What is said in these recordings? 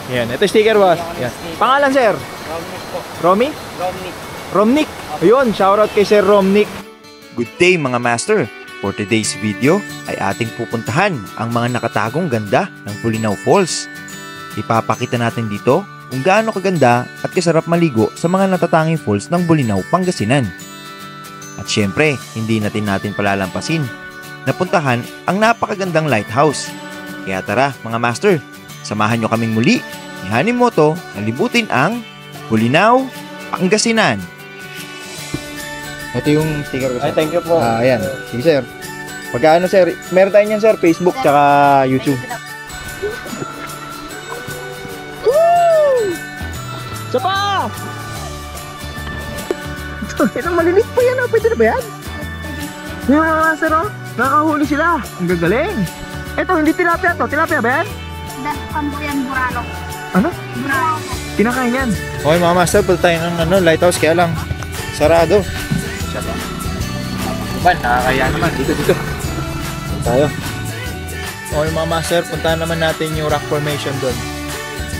Yan, ito sticker boss. Yan. Pangalan sir? Romnick po. Romy? Romnick. Romnick. Ayun, shoutout kay Sir Romnick. Good day mga master! For today's video ay ating pupuntahan ang mga nakatagong ganda ng Bolinao Falls. Ipapakita natin dito kung gaano kaganda at kasarap maligo sa mga natatanging falls ng Bolinao, Pangasinan. At syempre, hindi natin palalampasin na puntahan ang napakagandang lighthouse. Kaya tara mga master, samahan nyo kaming muli ni Hanimoto na libutin ang Bolinao, Pangasinan. Ito yung sticker ko sir. Ay, thank you po. Ayan. Sige sir. Pagkaano sir, meron tayo niyan sir, Facebook tsaka YouTube. Isa pa! Ito malilit pa yan, pwede na ba yan? Yung mga master oh, nakahuli sila. Ang gagaling. Ito, hindi tilapia to. Tilapia ba yan? Kambuyan Burano. Ano? Burano. Kinakain yan. Okay mga master, punta tayo ng lighthouse, kaya lang sarado. Siya ba? Ban, nakakaya naman. Dito. Tayo. Okay mga master, puntahan naman natin yung rock formation doon.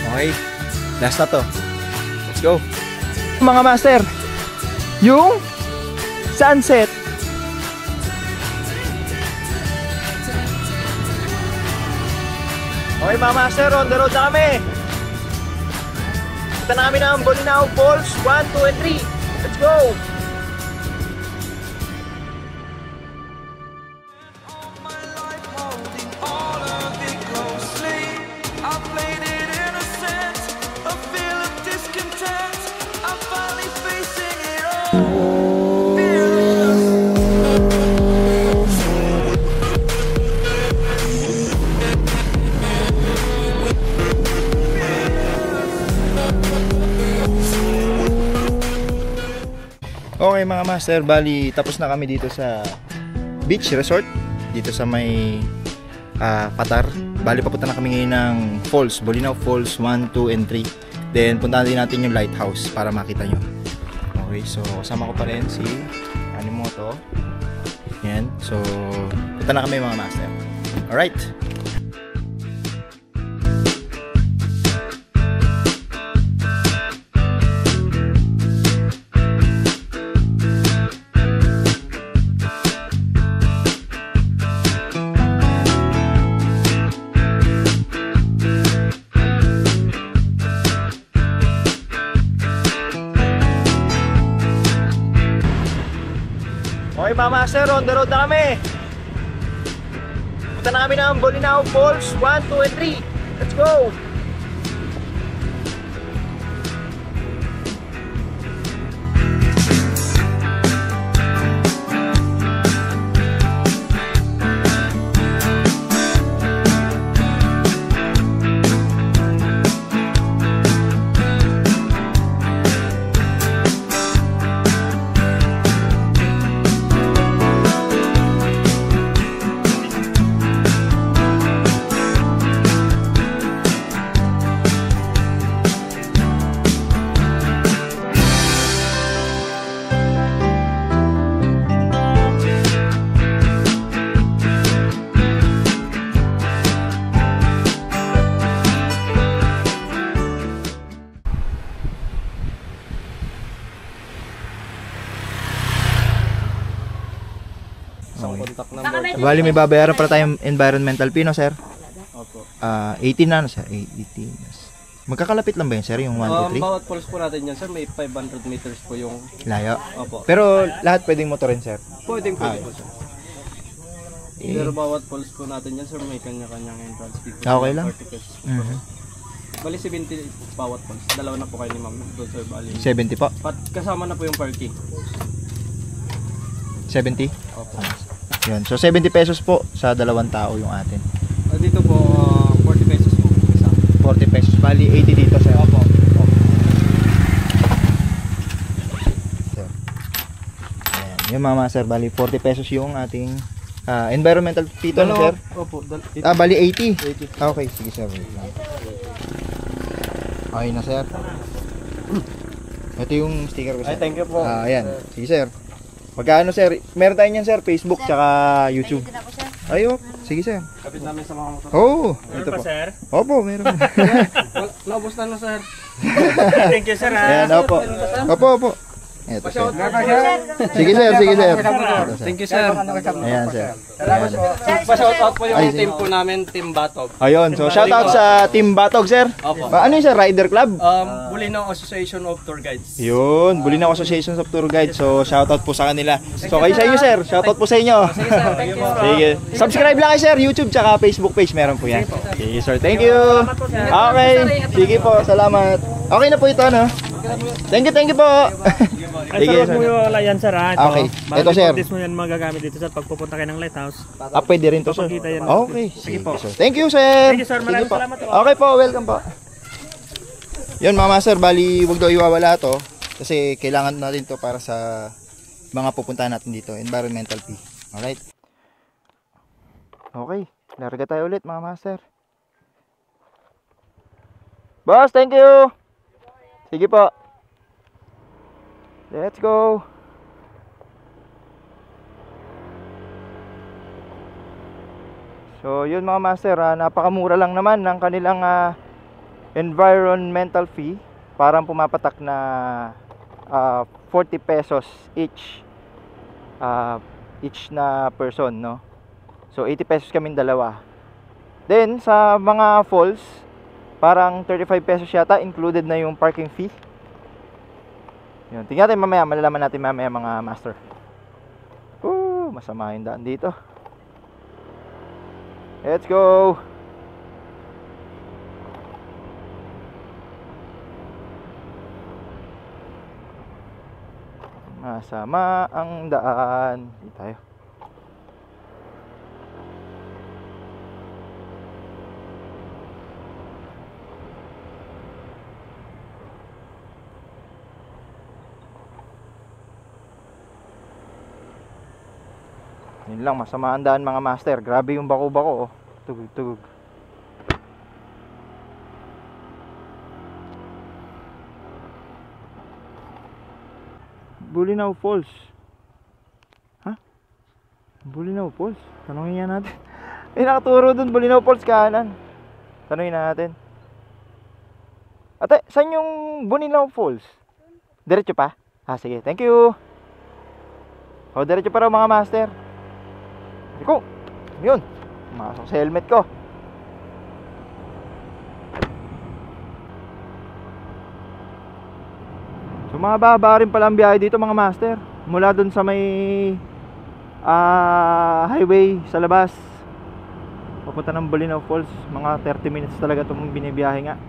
Okay, last na to. Let's go. Mga master, yung sunset. Okay mga master, on the road na kami. Punta na kami ng Bolinao Falls 1, 2, and 3. Let's go! Okay mga master, bali tapos na kami dito sa beach resort dito sa may Patar. Bali papunta na kami ngayon ng falls, Bolinao Falls 1, 2, and 3. Then puntahan din natin yung lighthouse para makita nyo. Okay, so kasama ko pa rin si Hanimoto. Yan, so punta na kami mga master. Alright. Okay mga master, on the road na kami. Punta na kami ng Bolinao Falls 1, 2, and 3. Let's go! Bali may babayaran para tayong environmental fee, no sir? Opo. 18 na no sir? 18. Magkakalapit lang ba yun sir, yung 1, 2, 3? Bawat falls po natin yan sir, may 500 meters po yung layo. Opo. Pero lahat pwedeng motorin sir? Pwede po sir. Pero bawat falls po natin yan sir, may kanya-kanyang entrance fee. Okay lang. 40 pesos. Bali 70 bawat falls. Dalawa na po kayo ni ma'am doon sir, bali. 70 po? Kasama na po yung parking. 70? Opo. Yun. So 70 pesos po sa dalawang tao yung atin. Dito po 40 pesos po isa. 40 pesos. Bali 80 dito sir. Opo. Ayan. Yung mga sir, bali 40 pesos yung ating environmental fee to, no, sir? Opo. Bali 80. Okay, sige sir. Okay na sir. Ito yung sticker ko sir. Ay, thank you po. Ayan. Sige sir. Pagkaano sir, meron tayo niyan sir, Facebook tsaka YouTube. Ay, oh. Sige, sir. Kapit namin sa mga motor. Oh, ito po. sir? Opo, meron. Naubos na sir. Thank you, sir. Ayan, opo. Opo. Ito, sir. Sige, sir. Sige, sir. Thank you sir. Ayan, sir. Ayan. Pa-shoutout po yung Ay, team po namin, Team Batog. Ayun, so shoutout sa Team Batog, sir. Opo. Ano yun, sir? Rider Club? Bulinaw Association of Tour Guides. Yun, Bulinaw Association of Tour Guides. So, shoutout po sa kanila. So, kayo sa inyo, sir. Shoutout po sa inyo. Sige sir, thank you. Sige. Subscribe lang kayo, sir. YouTube tsaka Facebook page. Meron po yan. Sige, sir. Thank you. Okay. Sige po. Salamat. Okay na po ito, no? Thank you po. Ay, Sige, sir, wag sir. mo yung wala yan, sir, ha? Okay. Ito, sir. Ito, mo yan magagamit dito, sir, pag pupunta kayo ng lighthouse. Ah, pwede rin to, sir. Papakita yan. Okay. Sige po. sir. Thank you, sir. Thank you, sir. Sige Maraming po. salamat po. Okay po. Welcome po. Yun, mga master. Bali, wag daw iwawala to. Kasi kailangan natin to para sa mga pupuntahan natin dito. Environmental fee. Alright. Okay. Larga tayo ulit, mga master. Boss, thank you. Sige po. Let's go. So, yun mga master, napakamura lang naman ng kanilang environmental fee. Parang pumapatak na 40 pesos each na person, no? So, 80 pesos kaming dalawa. Then, sa mga falls, parang 35 pesos yata, included na yung parking fee. Yun, tingnan natin mamaya, malalaman natin mamaya mga master. Masama yung daan dito. Let's go. Masama ang daan. Dito tayo. Yun lang, masama ang daan mga master. Grabe yung bako-bako, oh. Tugog-tugog. Bulinaw Falls. Ha? Bulinaw Falls? Tanungin nga natin. May nakaturo dun, Bulinaw Falls kanan. Tanungin natin. Ate, saan yung Bulinaw Falls? Diretso pa? Sige, thank you. Diretso pa raw mga master. Iko, yun, masok sa helmet ko. So mababa rin pala ang biyahe dito mga master. Mula dun sa may highway sa labas papunta ng Bulinaw Falls, mga 30 minutes talaga itong binibiyahe nga.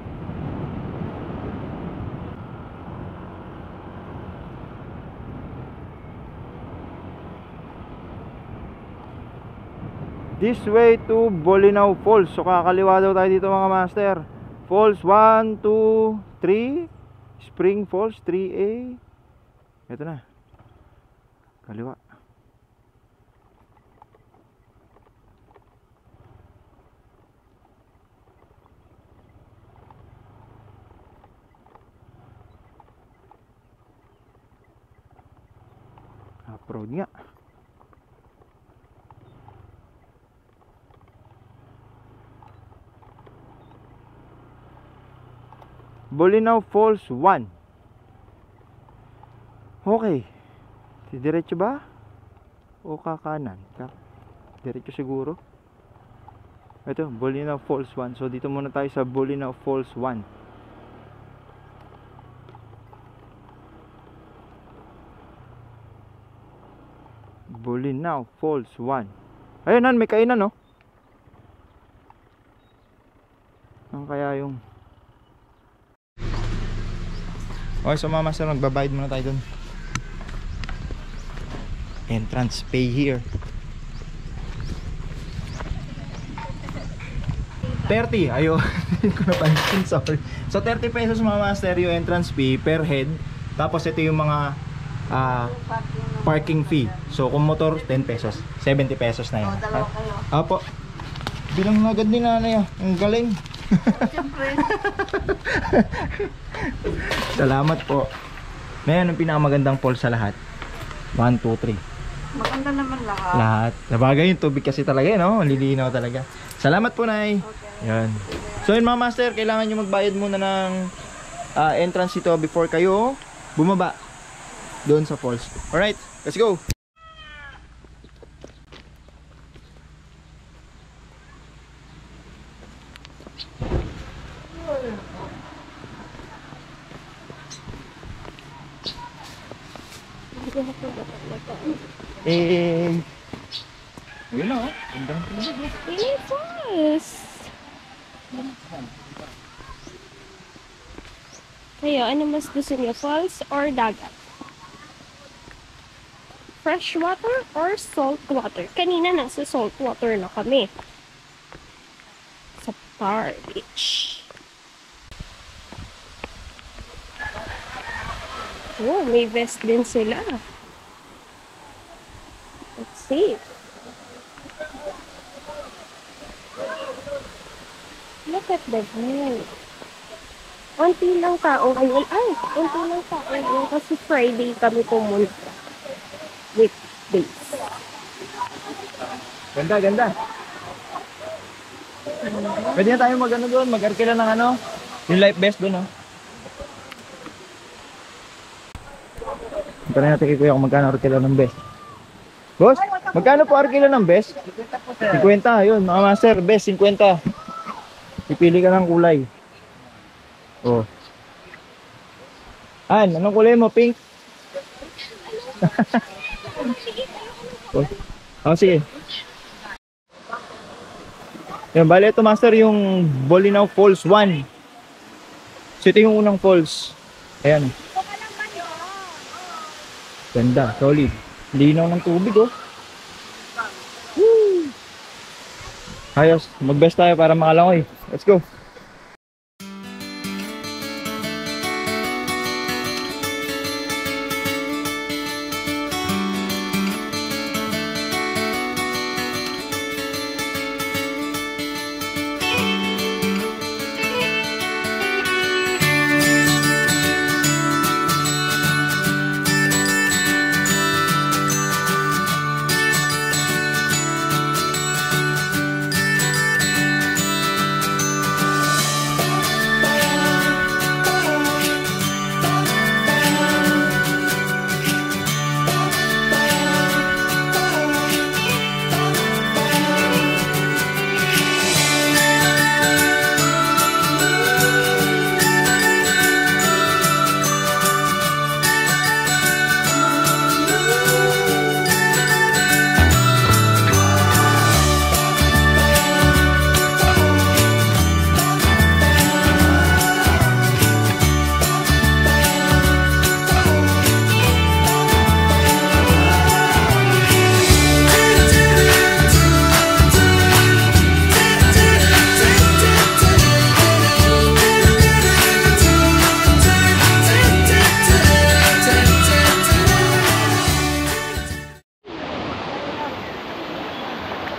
This way to Bulinaw Falls. So kakaliwa daw tayo dito mga master. Falls 1, 2, 3. Spring Falls 3A. Ito na. Kaliwa. Off-road nga. Bulinaw Falls 1. Okay. Diretso ba? O kakanan? Diretso siguro. Ito, Bulinaw Falls 1. So dito muna tayo sa Bulinaw Falls 1. Bulinaw Falls 1. Ayun, may kainan, no? Ang kaya yung okay, so mga master, magbabayad muna tayo dun. Entrance pay here. 30, ayo. Hindi ko napansin, sorry. So 30 pesos mga master yung entrance fee per head. Tapos ito yung mga parking fee. So kung motor, 10 pesos. 70 pesos na yan. Apo. Bilang agad ni nanay, ang galing. Salamat po. Ngayon ang pinakamagandang falls sa lahat. 1, 2, 3. Maganda naman lahat. Lahat. Sabagay yung tubig kasi talaga, no? Lilinaw talaga. Salamat po, Nay. Yan. So yun mga master, kailangan nyo magbayad muna ng entrance ito before kayo bumaba doon sa falls. Alright, let's go! Yun na, oh. Gandang pinag. Falls. Kayo, ano mas gusto niyo? Falls or dagat? Fresh water or salt water? Kanina nasa salt water na kami. Sa Par Beach. Oh, may vest din sila. Let's see. Look at the view. Unti lang tao ngayon. Ay, unti lang tao ngayon kasi Friday kami pumunta. Weekdays. Ganda, ganda. Pwede na tayo mag-ano doon, mag-arkila ng ano, yung life vest doon, oh. Ito na natin kay Kuya kung magkano arkila ng vest. Boss, magkano po arkila ng vest? 50, yun, mga master, vest, 50. Pipili ka ng kulay. Oh. Anong kulay mo? Pink? Oh, sige. Yan, bali ito master yung Bolinao Falls 1. So ito yung unang falls. Ayan. Ganda, solid. Linaw ng tubig, oh. Woo! Ayos, mag-best tayo para makalangoy. Let's go.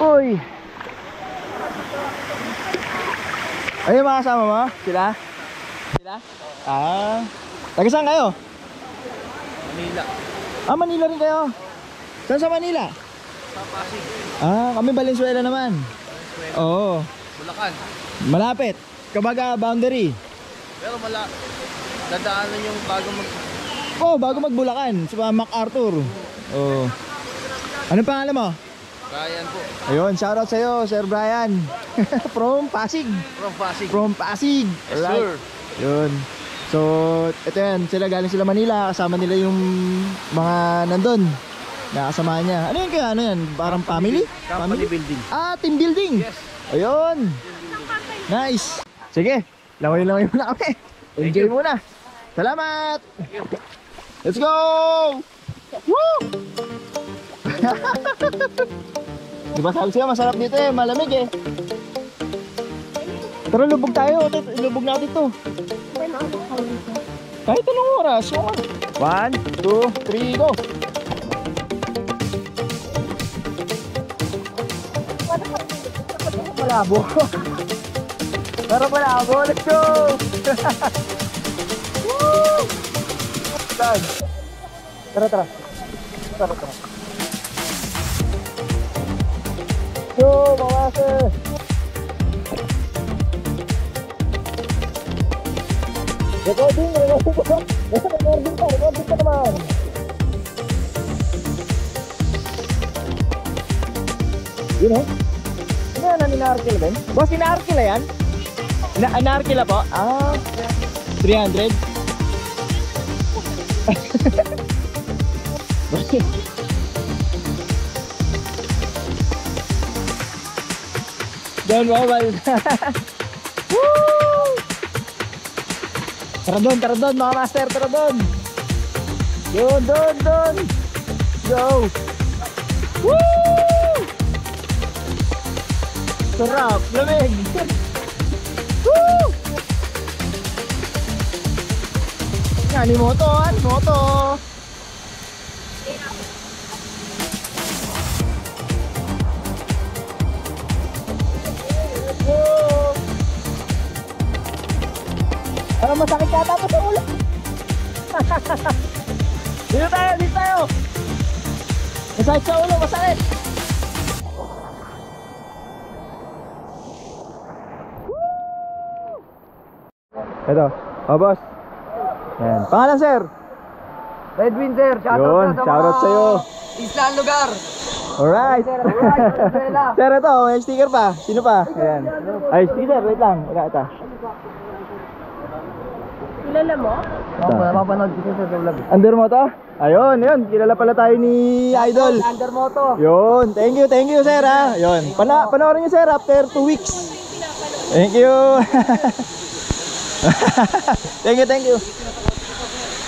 Uy! Ayun mga kasama mo? Sila? Sila? Ah. Taga saan kayo? Manila. Ah, Manila rin kayo? Saan sa Manila? Sa Pasig. Ah, kami Valenzuela naman. Oo. Bulacan. Malapit. Kabaga boundary. Pero dadaanan yung Oh, bago mag-Bulacan. Sa MacArthur. Oh. Anong pangalan mo? Brian po. Ayun, shoutout sa'yo, Sir Brian. From Pasig. From Pasig. From Pasig. Yes, sir. Yun. So, ito yan. Sila galing sila Manila. Kasama nila yung mga nandun. Nakasama niya. Ano yan kaya? Ano yan? Parang family? Company building. Ah, team building. Yes. Ayun. Nice. Sige. Langoy-langoy muna kami. Enjoy muna. Salamat. Let's go. Woo! Diba sabi siya masarap dito eh, malamig eh. Tara lubog tayo, lubog na dito. Kahit anong oras, 1, 2, 3, go. Malabo. Tara malabo, let's go. Woo! Tara. go, mga master! Recording pa naman! Yun oh. Ano yan, ina-arkila ba yun? Boss, ina-arkila yan? Ina-arkila po? Ah, 300? Doon mo, woo! Tara doon mga master, tara doon! Doon! Go! Woo! Sarap, lamig! Woo! Yan, moto! Parang masakit yata po sa ulo. Dito tayo. Masakit sa ulo, masakit. Ito, boss. Yan. Pangalan, sir? Redwin sir, Shoutout sa'yo. Isla ang lugar. Alright. Sir, ito, may sticker pa. Sino pa? Ayan. Ay, sticker, wait lang. Ito. Kilala mo? Mapapanood ko sa vlog. Under mo to? Ayun. Kilala pala tayo ni Idol. Under mo to. Yun. Thank you, sir, ha. Yun. Panoorin niyo, sir, after 2 weeks. Thank you. Thank you.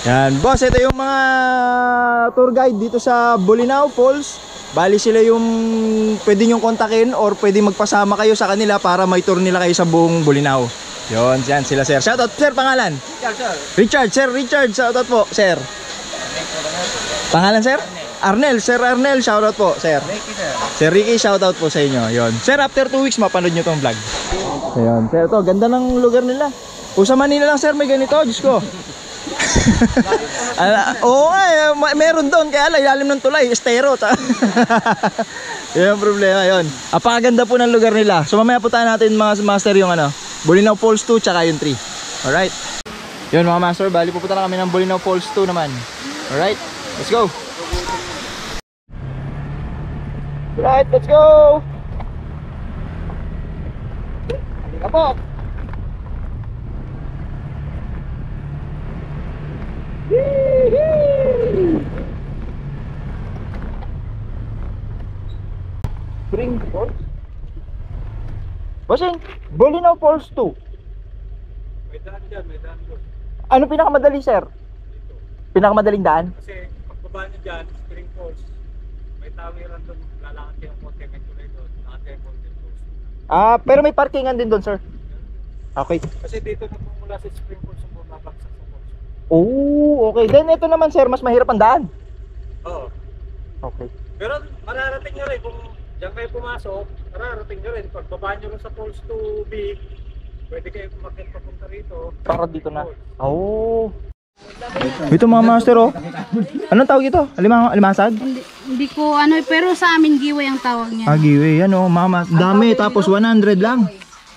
Yan. Boss, ito yung mga tour guide dito sa Bolinao Falls. Bali sila yung pwede nyong kontakin or pwede magpasama kayo sa kanila para may tour nila kayo sa buong Bolinao. Yun, yan sila, sir. Shoutout, sir, pangalan? Richard, shoutout po, sir. Pangalan, sir? Arnel, Sir Arnel, shoutout po, sir. Sir Ricky, shoutout po sa inyo. Yun. Sir, after 2 weeks, mapanood nyo tong vlog. Ayun, sir, ito, ganda ng lugar nila. Kung sa Manila lang, sir, may ganito, Diyos ko. Oo nga, meron doon, kaya ilalim ng tulay, estero. Yun ang problema, yun. Apakaganda po ng lugar nila. So mamaya po tayo natin mga master yung Bolinao Falls 2 tsaka yung 3. Alright. Yun mga master, bali pupunta na kami ng Bolinao Falls 2 naman. Alright, let's go. Alright, let's go. Kapok. Spring Falls? Bossing, Bolinao Falls 2. May daan dyan. Ano pinakamadali, sir? Pinakamadaling daan? Kasi pagbaba nyo dyan, Spring Falls, may tawiran doon, lalakad kayo ng konti, may tulay doon, nakataya konti Falls. Pero may parkingan din doon, sir. Okay. Kasi dito nagmumula sa Spring Falls yung bumabagsak sa Falls. Oh, okay. Then ito naman, sir, mas mahirap ang daan. Oo. Okay. Pero mararating nyo rin kung diyan kayo pumasok, mararating nyo rin. Pagbaba nyo rin sa Falls 2B, pwede kayo kumakit papunta rito. Para dito na. Oh. Ito mga master, oh. Anong tawag ito? Alimasag? Hindi ko pero sa amin giway ang tawag niya. Giveaway. Yan, oh, mama. Dami, tapos 100 lang.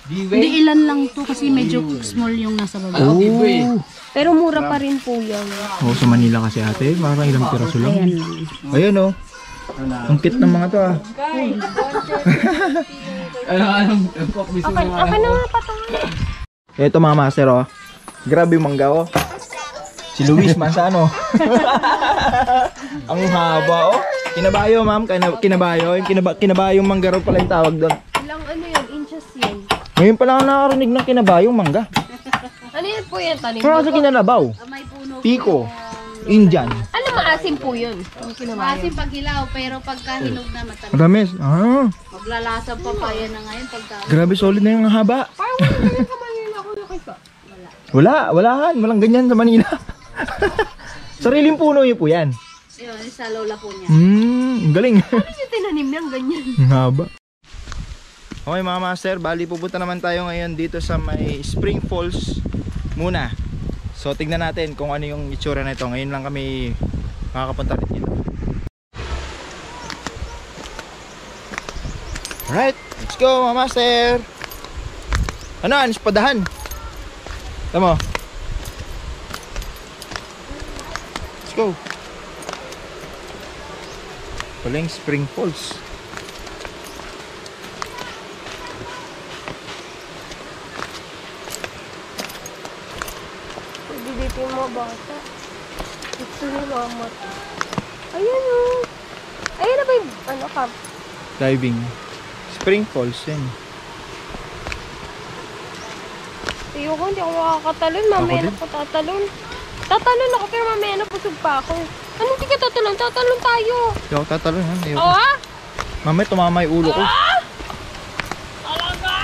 Hindi ilan lang to kasi medyo small yung nasa baba. Oh. Pero mura pa rin po yan. Oh, sa Manila kasi ate, parang ilang piraso lang. Ayan lang. Ayan, oh. Ang cute ng mga to, ah. Okay na nga pa to. Ito mga master, oh. Grabe yung mangga, oh. Si Luis man sa ano. Ang haba, oh. Kinabayo, ma'am. Kinabayo. Kinabayong mangga raw pala yung tawag doon. Ilang inches yan? Ngayon pala ako nakakarinig ng kinabayong mangga. Ano yan po yan, tanim? Pero kasi kinalabaw. May puno. Pico. Indian. Ano maasim po yun? Maasim pag hilaw pero pagka hinog na matamis. Matamis. Ah. Maglalasang papaya na ngayon pagka. Grabe, solid na yung haba. Parang wala ganyan ka Manila ako nakita. Walang ganyan sa Manila. Sariling puno yun po yan. Yun, sa lola po niya. Ang galing. Ano yung tinanim niyang ganyan? Ang haba. Okay mga master, bali pupunta naman tayo ngayon dito sa may Spring Falls muna. So tignan natin kung ano yung itsura na ito. Ngayon lang kami makakapunta rin dito. Alright, let's go mga master. Ano, padahan. Tama. Let's go. Paling Spring Falls. Pwede dito yung mga bata. Gusto ni mama. Ayan o. Ayan na ba yung ano ka? Diving. Spring Falls yan. Ayoko, hindi ako makakatalon. Mamaya na po tatalon. Tatalon ako pero mamaya na busog pa ako. Ano hindi ka tatalon? Tatalon tayo. Hindi ako tatalon ha. Ayoko. Oo ha? Mamaya tumama yung ulo ko. Talaga?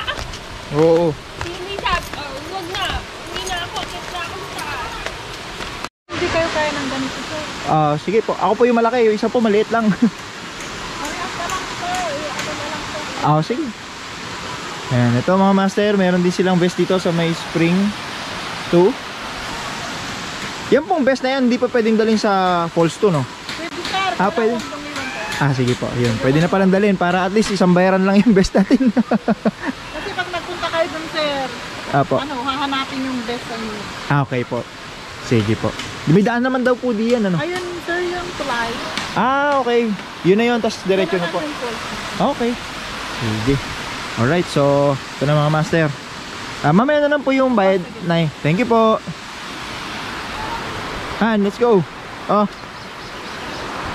Oo. Hindi sabi. Huwag na. Hindi na ako. Kit na ako sa Hindi kayo kaya ng ganito, sir. Sige po. Ako po yung malaki. Yung isa po maliit lang. Sige. Ayan. Ito mga master. Meron din silang vest dito sa may Spring 2. Yan pong vest na yan. Hindi pa pwedeng dalhin sa Falls 2, no? Pwede, sir. Pwede. Sige po. Yun. Pwede na palang dalhin para at least isang bayaran lang yung vest natin. Kasi pag nagpunta kayo dun, sir, Apo. hahanapin yung best sa inyo. Okay po. Sige po. Dumidaan naman daw po diyan, ano? Ayun, sir, yung tulay. Okay. Yun na yun. Tapos diretso na po. Okay. Sige. Alright, so ito na mga master. Mamaya na lang po yung bayad, Nay. Thank you po. Han, let's go.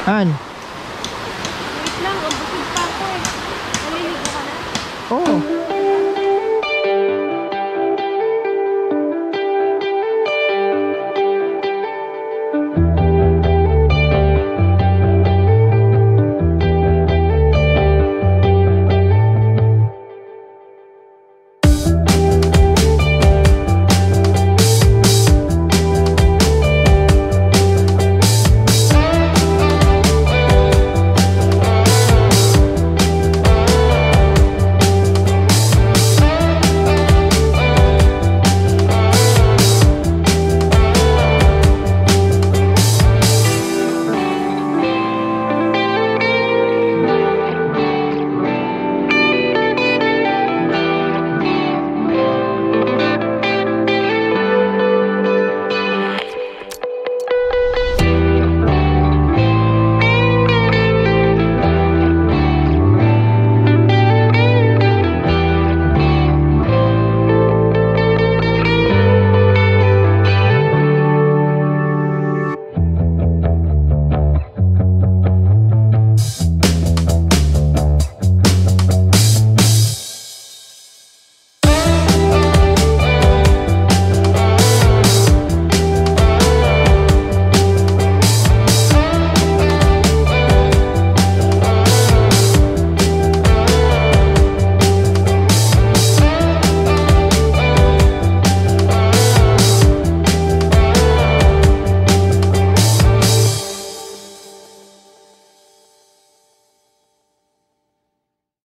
Han. Wait lang. Ang busog pa ako eh. Naliligo ka na? Oh.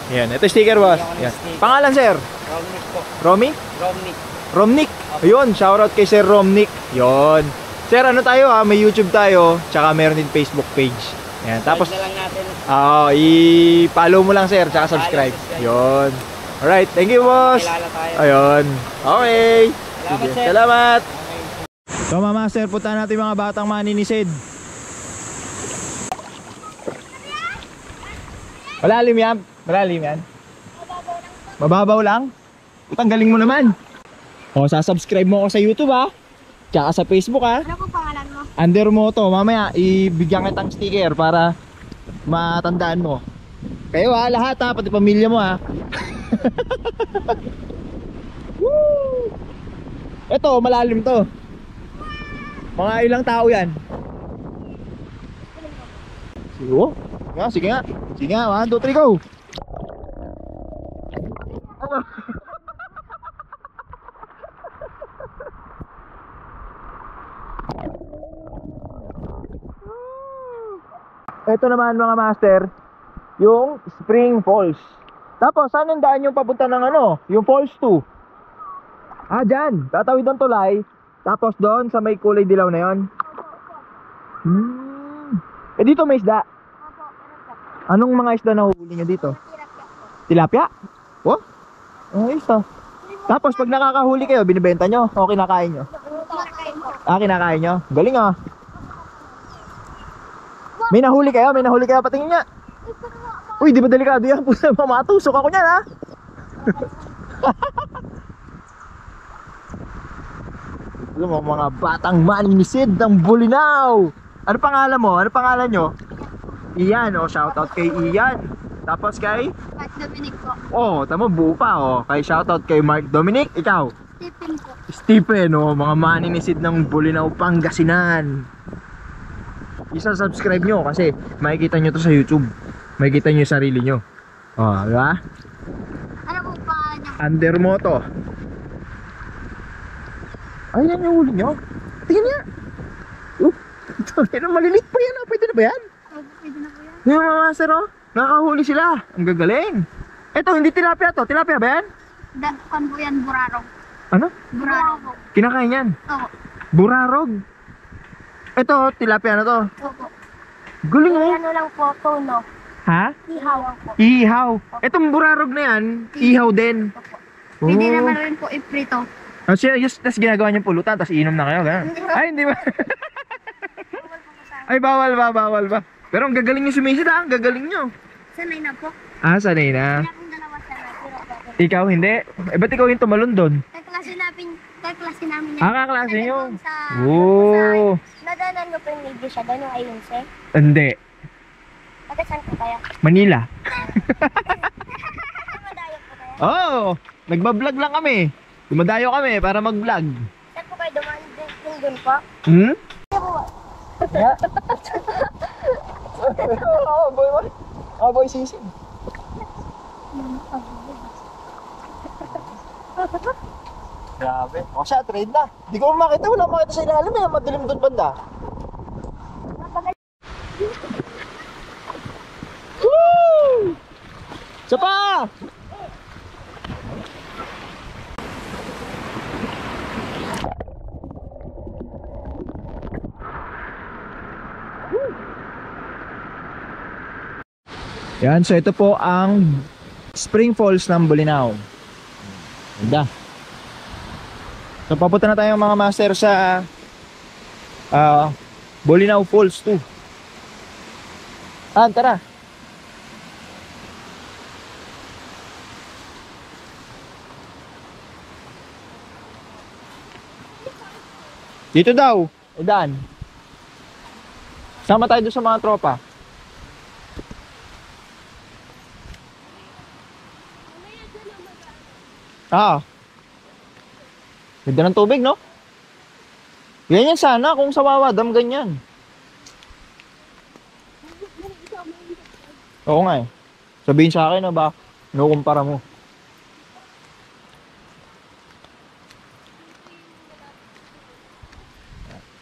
Yan, ito sticker boss. Yan. Pangalan sir? Romnick po. Romy? Romnick. Romnick. Ayun, shoutout kay Sir Romnick. Yon. Sir, ano tayo ha? May YouTube tayo, tsaka meron din Facebook page. Yan, tapos na lang natin. i-follow mo lang sir, tsaka subscribe. Yon. Alright, thank you boss. Kilala tayo. Ayun. Okay. Salamat, Sige, sir. salamat. So mga master, punta natin mga batang maninisid. Malalim yan? Malalim yan? Mababaw lang? Putang galing mo naman. Sasubscribe mo ako sa YouTube ha. Tsaka sa Facebook ha. Ano po pangalan mo? Under mo to. Mamaya ibigyan kitang sticker para matandaan mo. Kayo ha, lahat ha, pati pamilya mo ha. Woo! Ito, malalim to. Mga ilang tao yan? Sige oh. Sige nga. Sige nga, 1, 2, 3, go! Ito naman mga master, yung Spring Falls. Tapos, saan ang daan yung papunta ng ano? Yung Falls 2. Dyan. Tatawid ng tulay. Tapos doon sa may kulay dilaw na yon. Dito may isda. Anong mga isda na huli nyo dito? Tilapia? Oh? Ayos ah. Tapos pag nakakahuli kayo, binibenta nyo o kinakain nyo? Kinakain nyo? Galing ah. May nahuli kayo? Patingin nga. Uy, di ba delikado yan? Pusa, mamatusok ako niyan ha. Alam mo, mga batang maninisid ng Bolinao. Ano pangalan mo? Ano pangalan nyo? Ian, shoutout kay Ian. Tapos kay? Mark Dominic po. Tama, buo pa Kay shoutout kay Mark Dominic. Ikaw? Stephen po. Stephen, mga maninisid ng Bolinao, Pangasinan. Isa-subscribe nyo kasi makikita nyo to sa YouTube. Makikita nyo yung sarili nyo. Diba? Ano po pa niya? Undermoto. Ayan yung huli nyo. Tingnan niya. Malilit pa yan. Pwede na ba yan? Pwede na po yan. Yung mga master nakahuli sila. Ang gagaling. Ito, hindi tilapia to. Tilapia ba yan? Kan po yan, burarog. Ano? Burarog. Kinakain yan. Opo. Burarog. Ito, tilapia na to. Opo. Guling Ano lang po, tono. Ha? Ihaw po. Ihaw. Itong burarog na yan, ihaw din. Pwede naman rin po iprito. Tapos ginagawa niyong pulutan, tapos inom na kayo, gano'n. Ay, hindi ba? Ay, bawal ba? Pero ang gagaling nyo sumisid ang gagaling nyo. Sanay na po. Sanay na. Kaya kung dalawa sanay. Ikaw hindi? Ba't ikaw yung tumalon doon? Kaklase namin yan. Kaklase nyo? Nadanan mo po yung video siya, doon yung ayun siya. Hindi. Taga saan po kayo? Manila. Madayo po kayo? Nagbablog lang kami. Dumadayo kami para mag-vlog. Saan po kayo dumaan doon po? Boy sisig. Grabe. Siya, trade na. Di ko makita. Wala makita sa ilalim eh. Madilim doon banda. Woo! Isa pa! Yan, so ito po ang Spring Falls ng Bolinao. Ganda. So papunta na tayo mga master sa Bolinao Falls 2. Tara. Dito daw, daan. Sama tayo doon sa mga tropa. Ganda ng tubig, no? Ganyan sana kung sa Wawa Dam, ganyan. Oo nga eh. Sabihin sa akin, ba? Kumpara mo.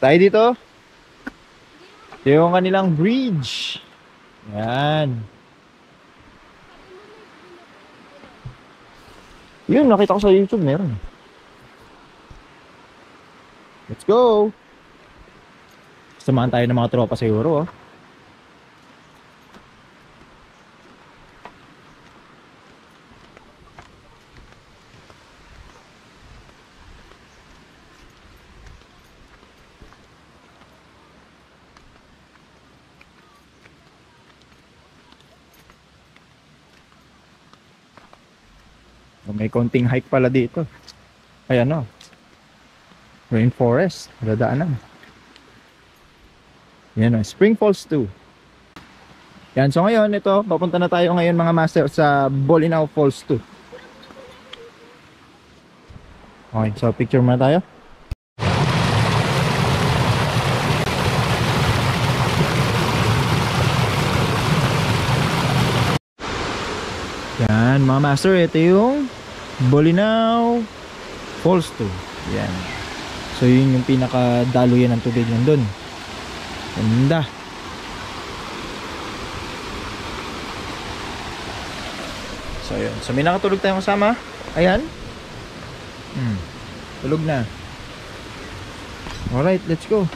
Tayo dito. Ito yung kanilang bridge. Yan. Yun, nakita ko sa YouTube, meron. Let's go! Samahan tayo ng mga tropa siguro, May konting hike pala dito. Ayan rainforest. Dadaanan. Yan Spring Falls 2. Yan. So ngayon, ito, papunta na tayo ngayon mga master sa Bolinao Falls 2. Okay, so picture muna tayo. Yan mga master, ito yung Bolinao Falls 2. Yan. So yun yung pinakadaluyan ng tubig nandun. Ganda. So yun. So may nakatulog tayong kasama. Ayan. Tulog na. Alright, let's go.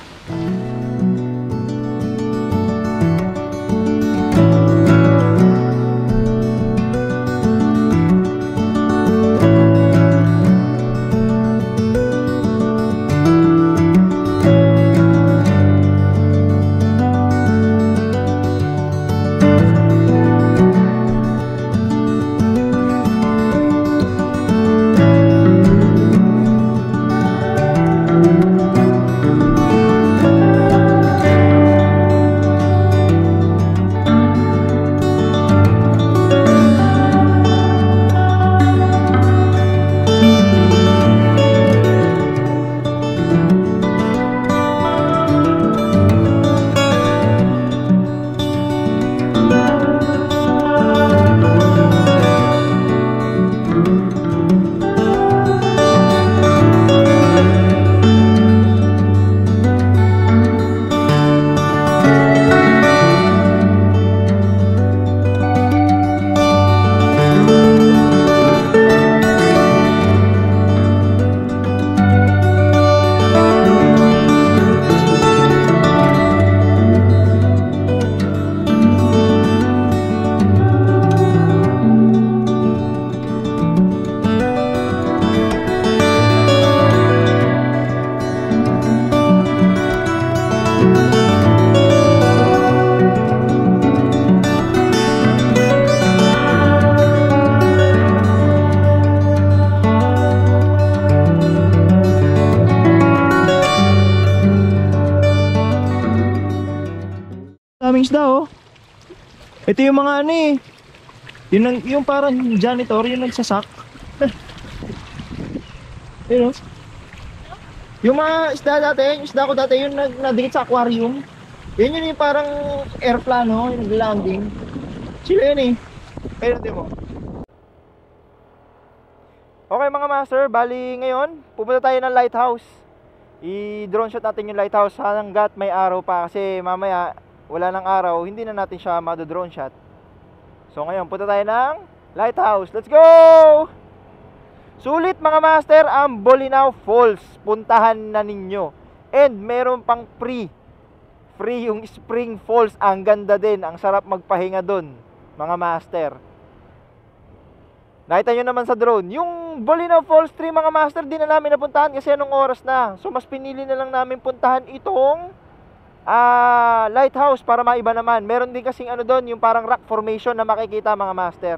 ganda oh. Ito yung mga ano eh. Yung parang janitor, yung nagsasak. Yun oh. Yung mga isda ko dati, yung nadikit sa aquarium. Yun yung parang airplano, yung nag-landing. Sila yun eh. Ayun, di mo. Okay mga master, bali ngayon, pupunta tayo ng lighthouse. I-drone shot natin yung lighthouse hanggat may araw pa. Kasi mamaya, wala ng araw, hindi na natin siya mado-drone shot. So ngayon, punta tayo ng lighthouse. Let's go! Sulit mga master ang Bolinao Falls. Puntahan na ninyo. And meron pang free yung Spring Falls. Ang ganda din. Ang sarap magpahinga dun mga master. Nakita nyo naman sa drone. Yung Bolinao Falls 3 mga master, di na namin napuntahan kasi anong oras na. So mas pinili na lang namin puntahan itong lighthouse para maiba naman. Meron din kasing ano doon, yung parang rock formation na makikita mga master.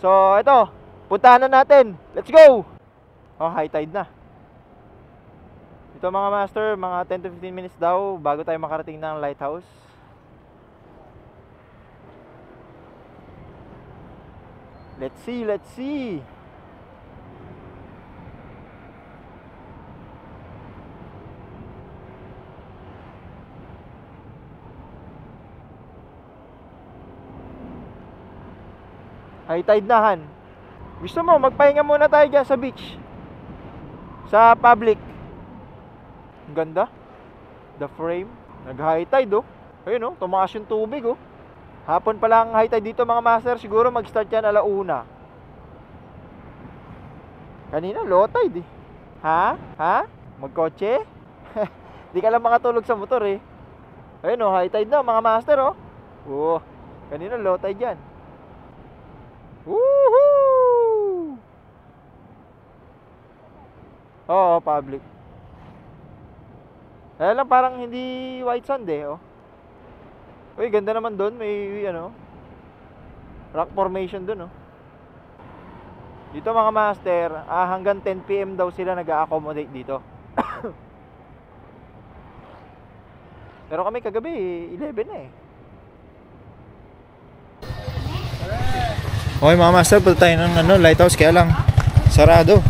So ito, puntahan na natin. Let's go! Oh, high tide na. Ito mga master, mga 10 to 15 minutes daw bago tayo makarating ng lighthouse. Let's see, let's see. High tide na han. Gusto mo, magpahinga muna tayo dyan sa beach. Sa public. Ang ganda. The frame. Nag-high tide oh. Ayun oh, tumaas yung tubig oh. Hapon pa lang high tide dito mga master. Siguro mag-start yan 1:00. Kanina low tide eh. Ha? Magkotse? Di ka lang makatulog sa motor eh. Ayun oh, high tide na mga master oh. Oh, kanina low tide yan. Woohoo! Oo, public. Kaya lang parang hindi white sand eh, oh. Uy, ganda naman doon, may ano, rock formation doon, oh. Dito mga master, hanggang 10 PM daw sila nag-a-accommodate dito. Pero kami kagabi, 11 na eh. Okay mga master, punta tayo ng lighthouse, kaya lang sarado.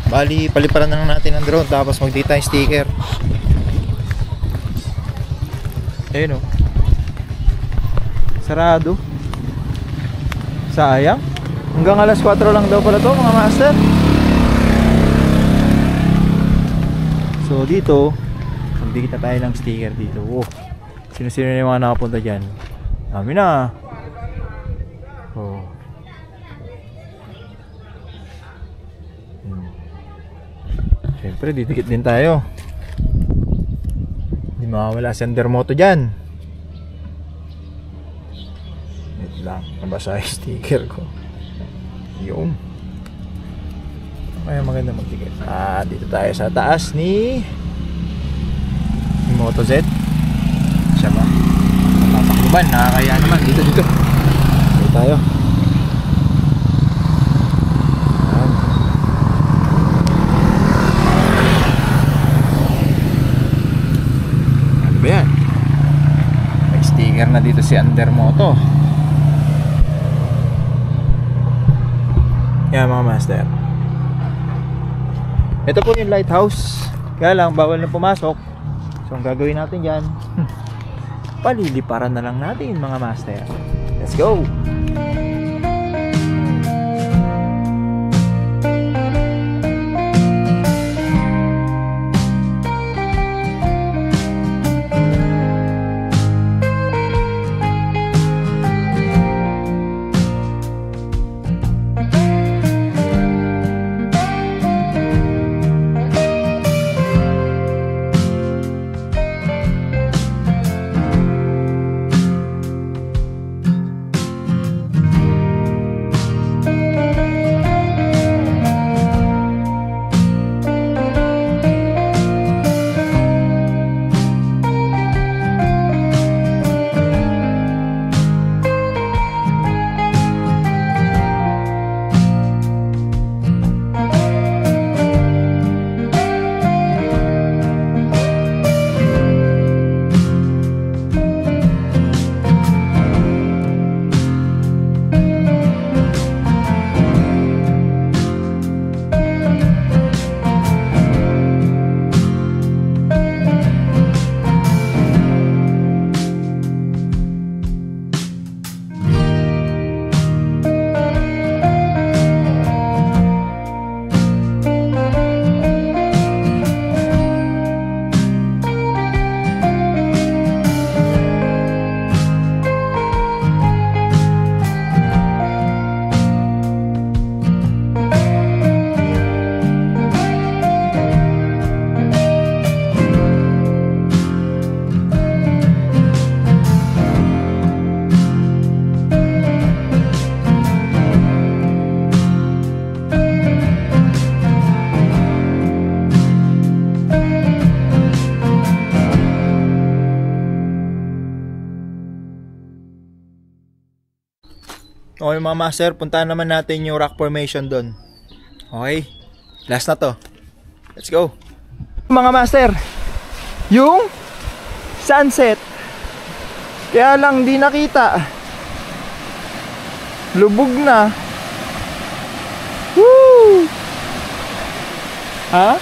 Bali, paliparan na lang natin ang drone tapos mag-date tayo sticker. Ayun o. Sarado. Sayang. Hanggang alas 4 lang daw pala to mga master. So dito, magdikit na tayo ng sticker dito. Oh, sino-sino na yung mga nakapunta dyan? Dami na. Oh. Siyempre, didikit din tayo. Hindi mawawala si Undermoto dyan. Wait lang, nabasa yung sticker ko. Yung kaya maganda magdikit. Dito tayo sa taas ni Moto Z. Siya ba? Napapakluban, nakakaya naman. Dito tayo. Ano ba yan? May sticker na dito si Undermoto. Yan mga master. Ito po yung lighthouse. Kaya lang bawal na pumasok. So ang gagawin natin dyan, paliliparan na lang natin mga master. Let's go! Okay mga master, puntahan naman natin yung rock formation doon. Okay, last na to. Let's go. Mga master, yung sunset, kaya lang di nakita. Lubog na. Woo! Ha?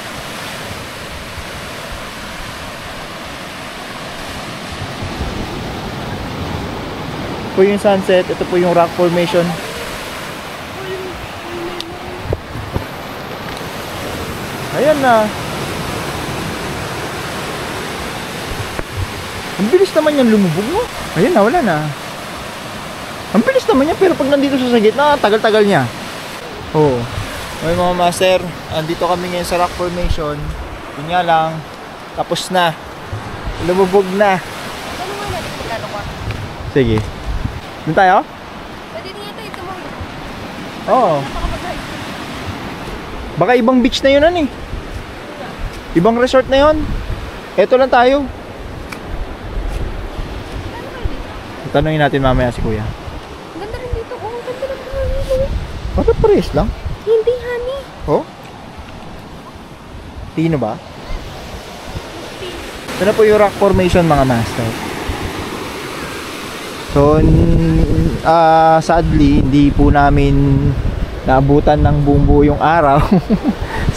Ito po yung sunset, ito po yung rock formation. Ayan na. Ang bilis naman yan lumubog, no? Ayan na, wala na. Ang bilis naman yan, pero pag nandito sa gitna, tagal-tagal niya. Oo. Okay mga master, andito kami ngayon sa rock formation. Yun nga lang, tapos na. Lumubog na. Ano nga natin magkano ko? Sige. Doon tayo? Pwede niya tayo tumawid. Oo. Baka ibang beach na yun, ano eh. Ibang resort na yun. Eto lang tayo. Tanungin natin mamaya si kuya. Ang ganda rin dito. Oh, ang ganda rin dito. Bakit pares lang? Hindi, honey. Oh? Tino ba? Ito na po yung rock formation mga master. So, sadly, hindi po namin naabutan ng buong buo yung araw.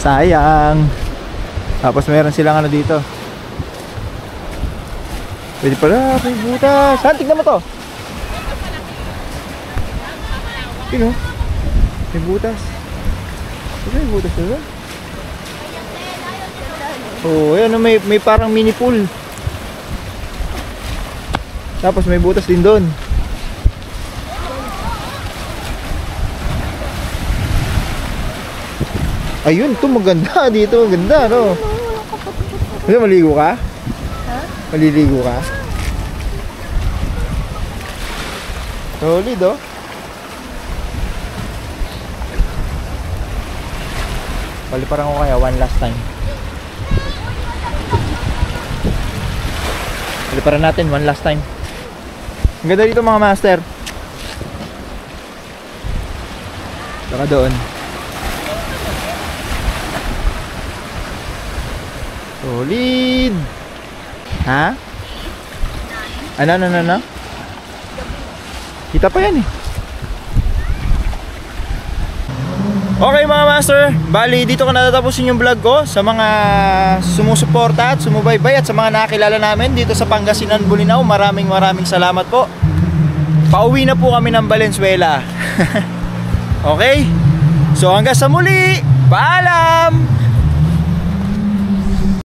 Sayang. Tapos meron silang ano dito. Pwede pala, may butas. Saan? Tignan mo to. Sino? May butas. May butas na. Oh, ayan, may parang mini pool. Tapos may butas din doon. Ayun, ito maganda dito, maganda, no? Ano, maligo ka? Ha? Maliligo ka? Solid, oh. Paliparan ko kaya one last time. Paliparan natin one last time. Ang ganda dito mga master. Saka doon. Solid. Ha? Ano? Kita pa yan eh. Okay mga master, bali dito ko natatapusin yung vlog ko. Sa mga sumusuporta at sumubaybay at sa mga nakilala namin dito sa Pangasinan, Bolinao, maraming salamat po. Pauwi na po kami ng Valenzuela. Okay? So hanggang sa muli, paalam!